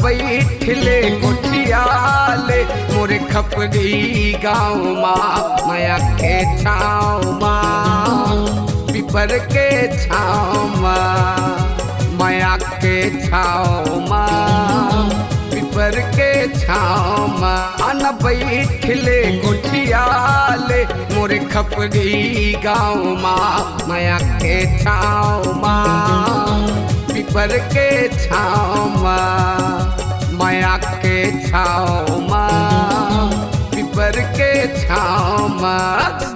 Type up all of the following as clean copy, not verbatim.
बैठले कोठियाले मोरे खपरी गाँव माँ माया के छाँव माँ पीपर के छाँव माँ माया के छाँव माँ पीपर के छाँव माँ अन बैठले कोठियाले मोरे खपरी गाँव माँ माया के छाँव माँ पीपर के छाँव माँ माया के छाँव माँ पीपर के छाँव माँ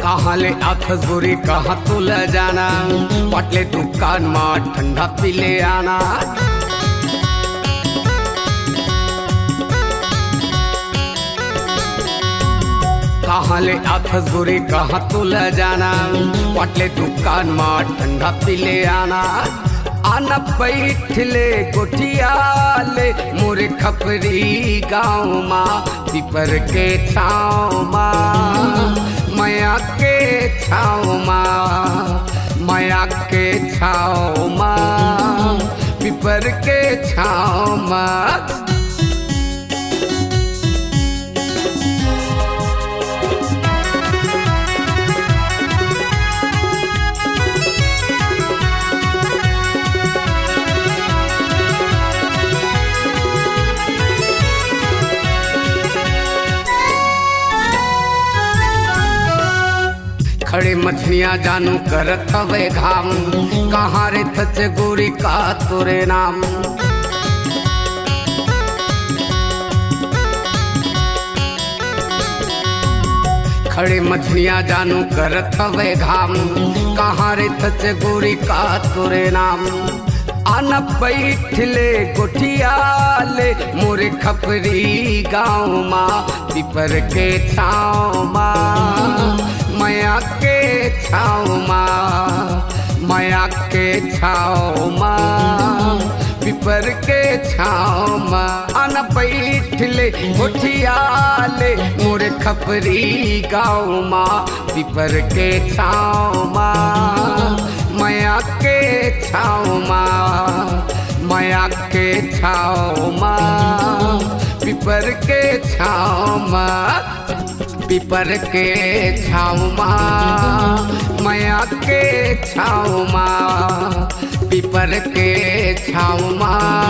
कहाँ ले आखस बुरी कहाँ तू ले जाना पटले दुकान में ठंडा पी ले आना कहाँ ले आखस बुरी कहाँ तू ले जाना पटले दुकान में ठंडा पी ले आना आना बैठले कोठियाले मोरे खपरी गाँव माँ पीपर के छाँव माँ माया के छाँव माँ माया के छाँव माँ पीपर के छाँव माँ खड़े मछलियाँ जानू करत हवे घाम कहाँ रे थच गोरी का तोरे नाम खड़े मछलियाँ जानू करत हवे घाम कहाँ रे थच गोरी का तोरे नाम आना बैठले कोठियाले मोरे खपरी गाँव माँ पीपर के छाँव माँ माया के छाँव माँ माया के छाँव माँ पीपर के छाँव माँ आना बैठले कोठियाले मोरे खपरी गाँव माँ पीपर के छाँव माँ माया के छाँव माँ माया के छाँव माँ पीपर के छाँव माँ पीपर के छाँव माँ माया के छाँव माँ पीपर के छाँव माँ